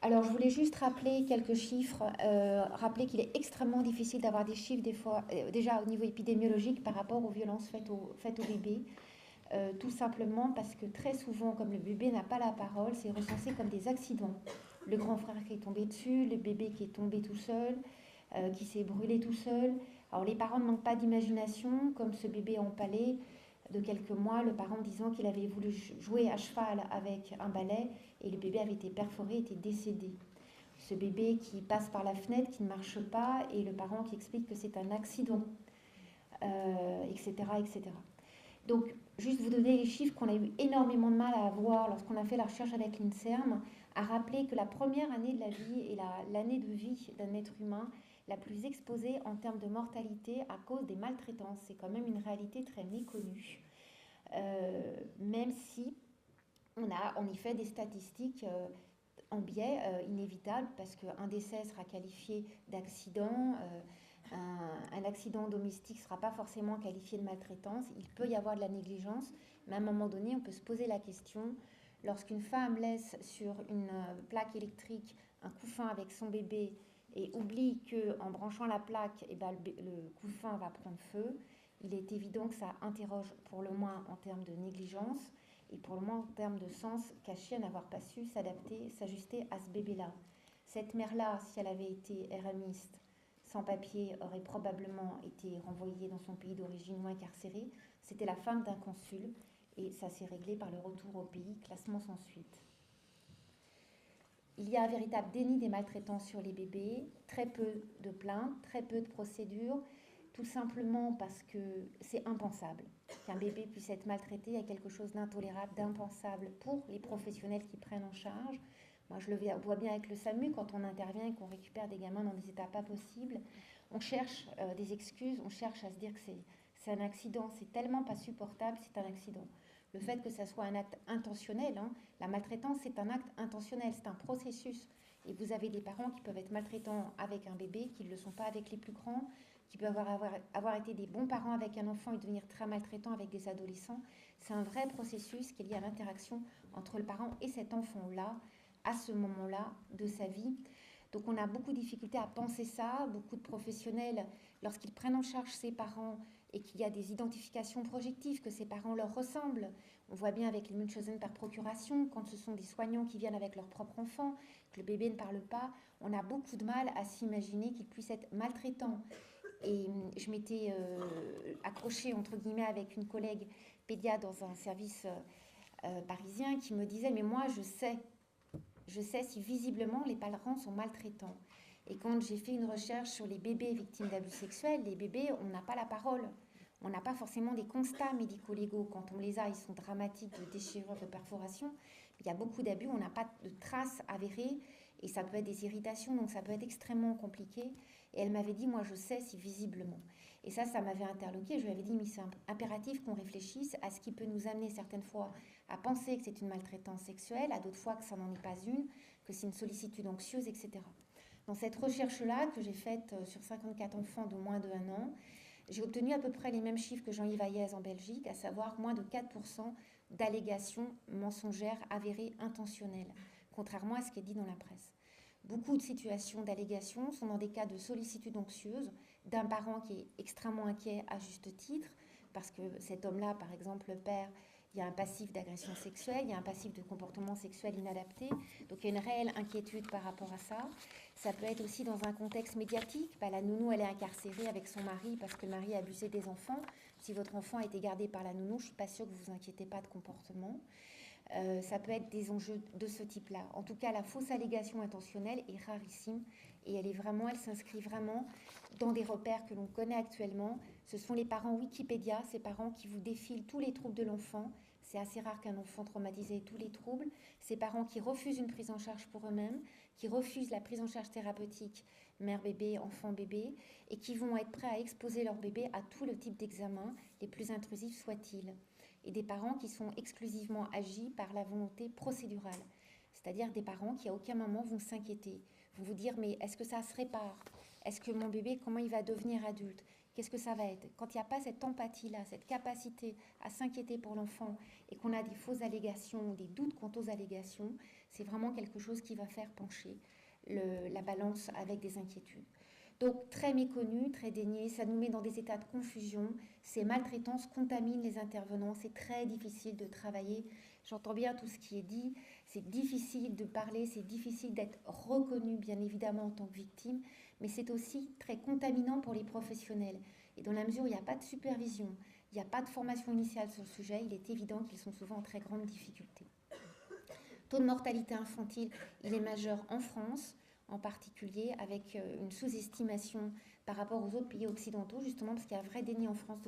Alors, je voulais juste rappeler quelques chiffres, rappeler qu'il est extrêmement difficile d'avoir des chiffres des fois, déjà au niveau épidémiologique par rapport aux violences faites aux bébés. Tout simplement parce que très souvent, comme le bébé n'a pas la parole, c'est recensé comme des accidents. Le grand frère qui est tombé dessus, le bébé qui est tombé tout seul, qui s'est brûlé tout seul. Alors les parents ne manquent pas d'imagination, comme ce bébé empalé de quelques mois, le parent disant qu'il avait voulu jouer à cheval avec un balai et le bébé avait été perforé, était décédé. Ce bébé qui passe par la fenêtre, qui ne marche pas, et le parent qui explique que c'est un accident, etc., etc. Donc, juste vous donner les chiffres qu'on a eu énormément de mal à avoir lorsqu'on a fait la recherche avec l'INSERM, à rappeler que la première année de la vie est l'année de vie d'un être humain la plus exposée en termes de mortalité à cause des maltraitances. C'est quand même une réalité très méconnue, même si on a en effet des statistiques en biais inévitable parce qu'un décès sera qualifié d'accident, un accident domestique ne sera pas forcément qualifié de maltraitance, il peut y avoir de la négligence, mais à un moment donné, on peut se poser la question, lorsqu'une femme laisse sur une plaque électrique un couffin avec son bébé et oublie qu'en branchant la plaque, eh ben, le couffin va prendre feu, il est évident que ça interroge pour le moins en termes de négligence et pour le moins en termes de sens caché à n'avoir pas su s'adapter, s'ajuster à ce bébé-là. Cette mère-là, si elle avait été RMiste, sans papier, aurait probablement été renvoyée dans son pays d'origine ou incarcérée. C'était la femme d'un consul et ça s'est réglé par le retour au pays, classement sans suite. Il y a un véritable déni des maltraitants sur les bébés, très peu de plaintes, très peu de procédures, tout simplement parce que c'est impensable qu'un bébé puisse être maltraité. Il y a quelque chose d'intolérable, d'impensable pour les professionnels qui prennent en charge. Moi, je le vois bien avec le SAMU, quand on intervient et qu'on récupère des gamins dans des états pas possibles, on cherche des excuses, on cherche à se dire que c'est un accident, c'est tellement pas supportable, c'est un accident. Le fait que ça soit un acte intentionnel, hein, la maltraitance c'est un acte intentionnel, c'est un processus. Et vous avez des parents qui peuvent être maltraitants avec un bébé, qui ne le sont pas avec les plus grands, qui peuvent avoir été des bons parents avec un enfant et devenir très maltraitants avec des adolescents. C'est un vrai processus qui est lié à l'interaction entre le parent et cet enfant-là, à ce moment-là de sa vie. Donc on a beaucoup de difficultés à penser ça. Beaucoup de professionnels, lorsqu'ils prennent en charge ces parents et qu'il y a des identifications projectives, que ces parents leur ressemblent, on voit bien avec les Munchausen par procuration, quand ce sont des soignants qui viennent avec leur propre enfant, que le bébé ne parle pas, on a beaucoup de mal à s'imaginer qu'il puisse être maltraitant. Et je m'étais accrochée, entre guillemets, avec une collègue pédiatre dans un service parisien qui me disait, mais moi je sais si visiblement les parents sont maltraitants. Et quand j'ai fait une recherche sur les bébés victimes d'abus sexuels, les bébés, on n'a pas la parole. On n'a pas forcément des constats médico-légaux. Quand on les a, ils sont dramatiques de déchirures, de perforations. Il y a beaucoup d'abus, on n'a pas de traces avérées et ça peut être des irritations, donc ça peut être extrêmement compliqué. Et elle m'avait dit, moi je sais si visiblement. Et ça m'avait interloqué. Je lui avais dit, mais c'est impératif qu'on réfléchisse à ce qui peut nous amener certaines fois à penser que c'est une maltraitance sexuelle, à d'autres fois que ça n'en est pas une, que c'est une sollicitude anxieuse, etc. Dans cette recherche-là que j'ai faite sur 54 enfants de moins de 1 an, j'ai obtenu à peu près les mêmes chiffres que Jean-Yves Hayez en Belgique, à savoir moins de 4% d'allégations mensongères avérées intentionnelles, contrairement à ce qui est dit dans la presse. Beaucoup de situations d'allégations sont dans des cas de sollicitude anxieuse d'un parent qui est extrêmement inquiet à juste titre, parce que cet homme-là, par exemple, le père, il y a un passif d'agression sexuelle, il y a un passif de comportement sexuel inadapté, donc il y a une réelle inquiétude par rapport à ça. Ça peut être aussi dans un contexte médiatique, la nounou elle est incarcérée avec son mari parce que le mari a abusé des enfants. Si votre enfant a été gardé par la nounou, je ne suis pas sûre que vous vous inquiétez pas de comportement. Ça peut être des enjeux de ce type-là. En tout cas, la fausse allégation intentionnelle est rarissime et elle s'inscrit vraiment dans des repères que l'on connaît actuellement. Ce sont les parents Wikipédia, ces parents qui vous défilent tous les troubles de l'enfant. C'est assez rare qu'un enfant traumatisé ait tous les troubles. Ces parents qui refusent une prise en charge pour eux-mêmes, qui refusent la prise en charge thérapeutique mère-bébé, enfant-bébé, et qui vont être prêts à exposer leur bébé à tout le type d'examen, les plus intrusifs soient-ils. Et des parents qui sont exclusivement agis par la volonté procédurale. C'est-à-dire des parents qui à aucun moment vont s'inquiéter, vont vous dire mais est-ce que ça se répare? Est-ce que mon bébé, comment il va devenir adulte? Qu'est-ce que ça va être? Quand il n'y a pas cette empathie-là, cette capacité à s'inquiéter pour l'enfant et qu'on a des fausses allégations, des doutes quant aux allégations, C'est vraiment quelque chose qui va faire pencher la balance avec des inquiétudes. Donc très méconnu, très dénié, ça nous met dans des états de confusion. Ces maltraitances contaminent les intervenants, c'est très difficile de travailler. J'entends bien tout ce qui est dit, c'est difficile de parler, c'est difficile d'être reconnu bien évidemment en tant que victime, mais c'est aussi très contaminant pour les professionnels. Et dans la mesure où il n'y a pas de supervision, il n'y a pas de formation initiale sur le sujet, il est évident qu'ils sont souvent en très grande difficulté. Le taux de mortalité infantile, il est majeur en France, en particulier avec une sous-estimation par rapport aux autres pays occidentaux, justement parce qu'il y a un vrai déni en France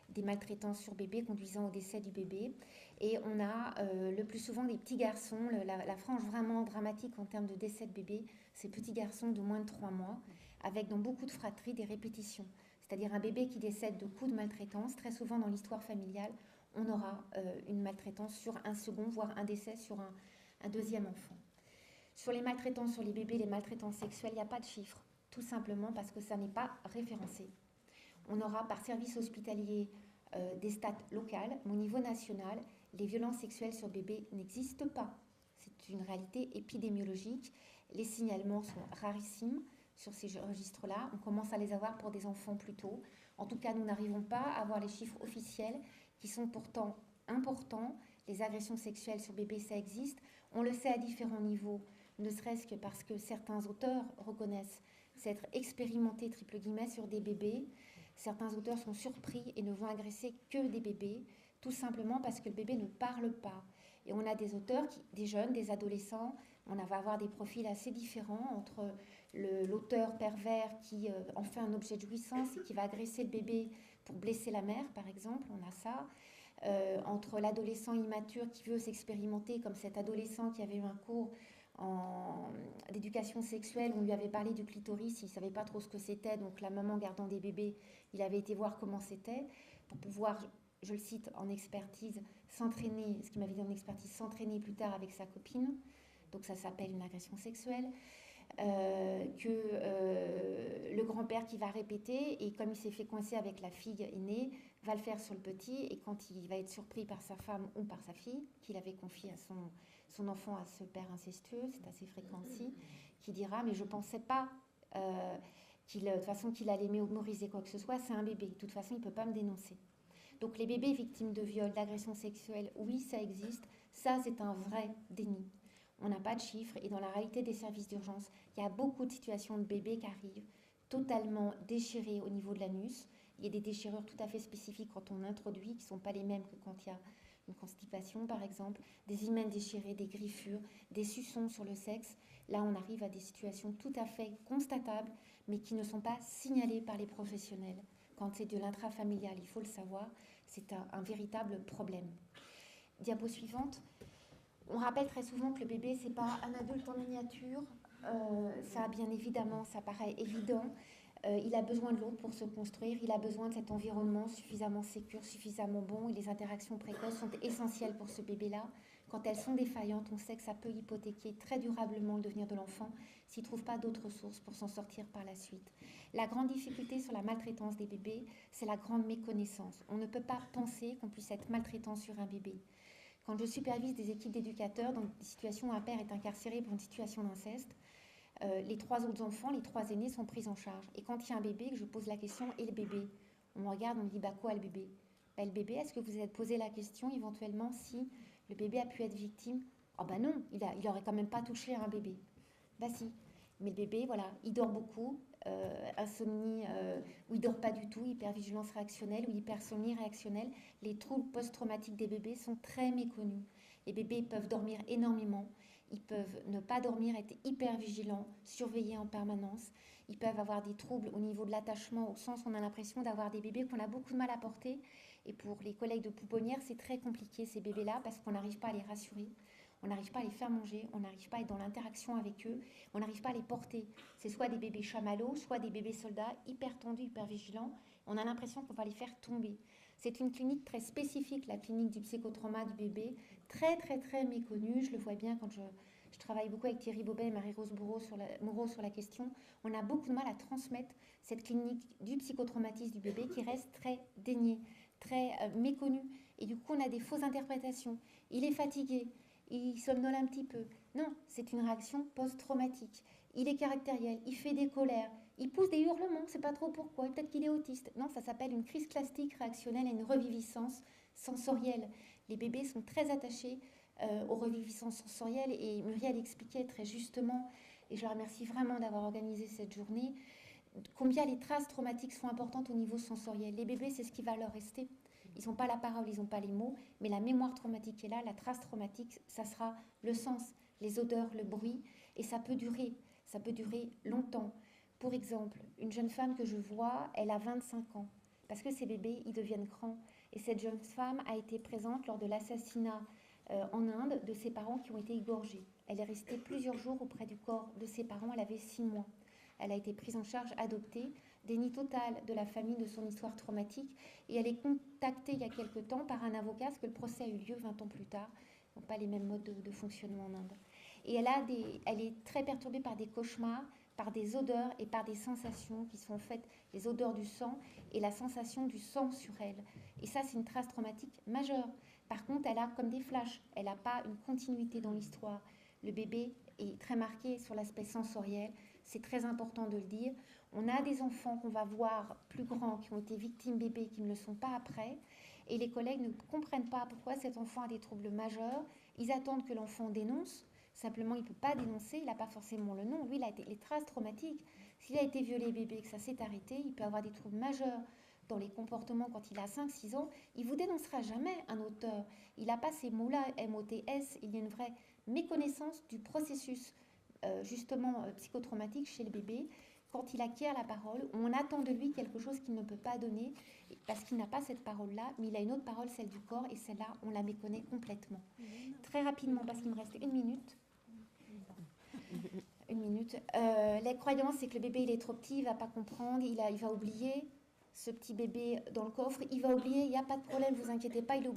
des maltraitances sur bébé conduisant au décès du bébé. Et on a le plus souvent des petits garçons, la frange vraiment dramatique en termes de décès de bébé, ces petits garçons de moins de 3 mois, avec dans beaucoup de fratries des répétitions. C'est-à-dire un bébé qui décède de coups de maltraitance, très souvent dans l'histoire familiale, on aura une maltraitance sur un second, voire un décès sur un deuxième enfant. Sur les maltraitances sur les bébés, les maltraitances sexuelles, il n'y a pas de chiffres, tout simplement parce que ça n'est pas référencé. On aura par service hospitalier des stats locales, mais au niveau national, les violences sexuelles sur bébés n'existent pas. C'est une réalité épidémiologique. Les signalements sont rarissimes sur ces registres-là. On commence à les avoir pour des enfants plus tôt. En tout cas, nous n'arrivons pas à avoir les chiffres officiels qui sont pourtant importants. Les agressions sexuelles sur bébés, ça existe. On le sait à différents niveaux, ne serait-ce que parce que certains auteurs reconnaissent s'être expérimentés, triple guillemets, sur des bébés. Certains auteurs sont surpris et ne vont agresser que des bébés, tout simplement parce que le bébé ne parle pas. Et on a des auteurs, des jeunes, des adolescents, on va avoir des profils assez différents entre l'auteur pervers qui en fait un objet de jouissance et qui va agresser le bébé pour blesser la mère, par exemple, on a ça. Entre l'adolescent immature qui veut s'expérimenter, comme cet adolescent qui avait eu un cours d'éducation sexuelle où on lui avait parlé du clitoris, il ne savait pas trop ce que c'était, donc la maman gardant des bébés, il avait été voir comment c'était, pour pouvoir, je le cite en expertise, s'entraîner, ce qu'il m'avait dit en expertise, s'entraîner plus tard avec sa copine, donc ça s'appelle une agression sexuelle. Le grand-père qui va répéter, et comme il s'est fait coincer avec la fille aînée, va le faire sur le petit, et quand il va être surpris par sa femme ou par sa fille, qu'il avait confié à son enfant à ce père incestueux, c'est assez fréquent aussi, qui dira « mais je ne pensais pas de toute façon qu'il allait mémoriser quoi que ce soit, c'est un bébé, de toute façon il ne peut pas me dénoncer ». Donc les bébés victimes de viol, d'agression sexuelle, oui ça existe, ça c'est un vrai déni. On n'a pas de chiffres et dans la réalité des services d'urgence, il y a beaucoup de situations de bébés qui arrivent totalement déchirés au niveau de l'anus. Il y a des déchirures tout à fait spécifiques quand on introduit, qui ne sont pas les mêmes que quand il y a une constipation par exemple, des hymens déchirés, des griffures, des suçons sur le sexe. Là, on arrive à des situations tout à fait constatables, mais qui ne sont pas signalées par les professionnels. Quand c'est de l'intrafamilial, il faut le savoir, c'est un véritable problème. Diapo suivante. On rappelle très souvent que le bébé, c'est pas un adulte en miniature. Ça, bien évidemment, ça paraît évident. Il a besoin de l'autre pour se construire. Il a besoin de cet environnement suffisamment sécure, suffisamment bon. Et les interactions précoces sont essentielles pour ce bébé-là. Quand elles sont défaillantes, on sait que ça peut hypothéquer très durablement le devenir de l'enfant s'il ne trouve pas d'autres sources pour s'en sortir par la suite. La grande difficulté sur la maltraitance des bébés, c'est la grande méconnaissance. On ne peut pas penser qu'on puisse être maltraitant sur un bébé. Quand je supervise des équipes d'éducateurs dans des situations où un père est incarcéré pour une situation d'inceste, les 3 autres enfants, les 3 aînés sont pris en charge. Et quand il y a un bébé, que je pose la question « et le bébé ?» On me regarde, on me dit « quoi le bébé ?» Le bébé, est-ce que vous vous êtes posé la question éventuellement si le bébé a pu être victime ? Non, il n'aurait quand même pas touché un bébé. Si. Mais le bébé, voilà, il dort beaucoup, insomnie où il ne dort pas du tout, hypervigilance réactionnelle ou hypersomnie réactionnelle. Les troubles post-traumatiques des bébés sont très méconnus. Les bébés peuvent dormir énormément, ils peuvent ne pas dormir, être hypervigilants, surveillés en permanence. Ils peuvent avoir des troubles au niveau de l'attachement, au sens où on a l'impression d'avoir des bébés qu'on a beaucoup de mal à porter. Et pour les collègues de pouponnières, c'est très compliqué ces bébés-là parce qu'on n'arrive pas à les rassurer. On n'arrive pas à les faire manger, on n'arrive pas à être dans l'interaction avec eux, on n'arrive pas à les porter. C'est soit des bébés chamallows, soit des bébés soldats, hyper tendus, hyper vigilants. On a l'impression qu'on va les faire tomber. C'est une clinique très spécifique, la clinique du psychotrauma du bébé, très très très méconnue. Je le vois bien quand je travaille beaucoup avec Thierry Bobet et Marie-Rose Moreau sur la question. On a beaucoup de mal à transmettre cette clinique du psychotraumatisme du bébé qui reste très déniée, très méconnue. Et du coup, on a des fausses interprétations. Il est fatigué. Il somnole un petit peu. Non, c'est une réaction post-traumatique. Il est caractériel, il fait des colères, il pousse des hurlements, on ne sait pas trop pourquoi, peut-être qu'il est autiste. Non, ça s'appelle une crise classique réactionnelle et une reviviscence sensorielle. Les bébés sont très attachés aux reviviscences sensorielles et Muriel expliquait très justement, et je la remercie vraiment d'avoir organisé cette journée, combien les traces traumatiques sont importantes au niveau sensoriel. Les bébés, c'est ce qui va leur rester. Ils n'ont pas la parole, ils n'ont pas les mots, mais la mémoire traumatique est là, la trace traumatique, ça sera le sens, les odeurs, le bruit, et ça peut durer longtemps. Pour exemple, une jeune femme que je vois, elle a 25 ans, parce que ces bébés, ils deviennent grands. Et cette jeune femme a été présente lors de l'assassinat en Inde de ses parents qui ont été égorgés. Elle est restée plusieurs jours auprès du corps de ses parents, elle avait 6 mois. Elle a été prise en charge, adoptée, déni total de la famille de son histoire traumatique, et elle est contactée il y a quelque temps par un avocat, parce que le procès a eu lieu 20 ans plus tard, donc pas les mêmes modes de fonctionnement en Inde. Et elle est très perturbée par des cauchemars, par des odeurs et par des sensations qui sont en fait les odeurs du sang et la sensation du sang sur elle. Et ça, c'est une trace traumatique majeure. Par contre, elle a comme des flashs, elle n'a pas une continuité dans l'histoire. Le bébé est très marqué sur l'aspect sensoriel, c'est très important de le dire. On a des enfants qu'on va voir plus grands, qui ont été victimes bébés, qui ne le sont pas après, et les collègues ne comprennent pas pourquoi cet enfant a des troubles majeurs. Ils attendent que l'enfant dénonce. Simplement, il ne peut pas dénoncer, il n'a pas forcément le nom. Lui, il a été les traces traumatiques. S'il a été violé bébé et que ça s'est arrêté, il peut avoir des troubles majeurs dans les comportements quand il a 5-6 ans. Il ne vous dénoncera jamais un auteur. Il n'a pas ces mots-là, MOTS. Il y a une vraie méconnaissance du processus psychotraumatique chez le bébé. Quand il acquiert la parole, on attend de lui quelque chose qu'il ne peut pas donner parce qu'il n'a pas cette parole-là, mais il a une autre parole, celle du corps, et celle-là, on la méconnaît complètement. Très rapidement, parce qu'il me reste 1 minute. 1 minute. La croyance, c'est que le bébé, il est trop petit, il ne va pas comprendre, il va oublier. Ce petit bébé dans le coffre, il va oublier, il n'y a pas de problème, vous inquiétez pas, il va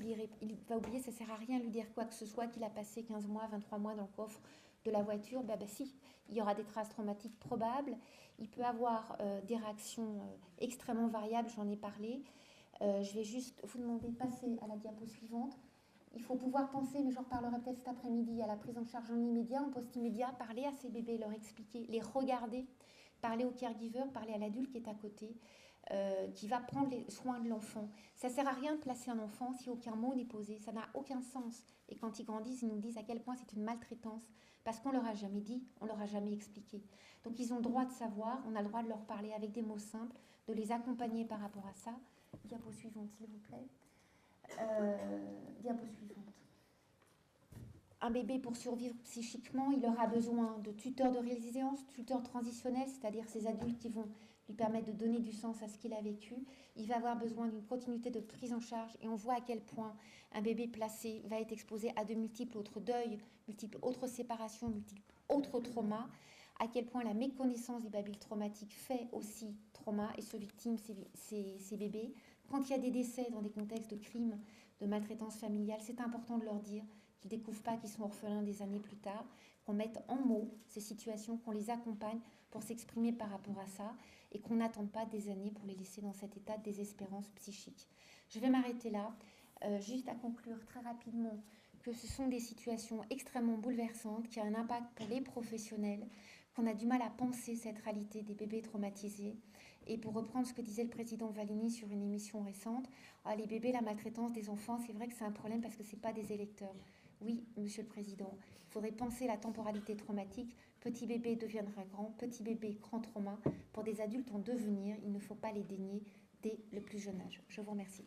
oublier, ça ne sert à rien de lui dire quoi que ce soit, qu'il a passé 15 mois, 23 mois dans le coffre de la voiture. Si, il y aura des traces traumatiques probables, il peut avoir des réactions extrêmement variables, j'en ai parlé. Je vais juste vous demander de passer à la diapo suivante. Il faut pouvoir penser, mais j'en reparlerai peut-être cet après-midi, à la prise en charge en immédiat, en post-immédiat, parler à ces bébés, leur expliquer, les regarder, parler au caregiver, parler à l'adulte qui est à côté, qui va prendre les soins de l'enfant. Ça ne sert à rien de placer un enfant si aucun mot n'est posé, ça n'a aucun sens. Et quand ils grandissent, ils nous disent à quel point c'est une maltraitance, parce qu'on ne leur a jamais dit, on ne leur a jamais expliqué. Donc ils ont le droit de savoir, on a le droit de leur parler avec des mots simples, de les accompagner par rapport à ça. Diapo suivante, s'il vous plaît. Diapo suivante. Un bébé, pour survivre psychiquement, il aura besoin de tuteurs de résilience, tuteurs transitionnels, c'est-à-dire ces adultes qui vont lui permettre de donner du sens à ce qu'il a vécu. Il va avoir besoin d'une continuité de prise en charge, et on voit à quel point un bébé placé va être exposé à de multiples autres deuils, multiples autres séparations, multiples autres traumas, à quel point la méconnaissance du babil traumatique fait aussi trauma et se victime ces bébés. Quand il y a des décès dans des contextes de crimes, de maltraitance familiale, c'est important de leur dire qu'ils ne découvrent pas qu'ils sont orphelins des années plus tard, qu'on mette en mots ces situations, qu'on les accompagne pour s'exprimer par rapport à ça, et qu'on n'attende pas des années pour les laisser dans cet état de désespérance psychique. Je vais m'arrêter là, juste à conclure très rapidement que ce sont des situations extrêmement bouleversantes, qui ont un impact pour les professionnels, qu'on a du mal à penser cette réalité des bébés traumatisés. Et pour reprendre ce que disait le président Valigny sur une émission récente, les bébés, la maltraitance des enfants, c'est vrai que c'est un problème parce que ce n'est pas des électeurs. Oui, monsieur le président, il faudrait penser la temporalité traumatique. Petit bébé deviendra grand, petit bébé, grand trauma. Pour des adultes en devenir, il ne faut pas les dénier dès le plus jeune âge. Je vous remercie.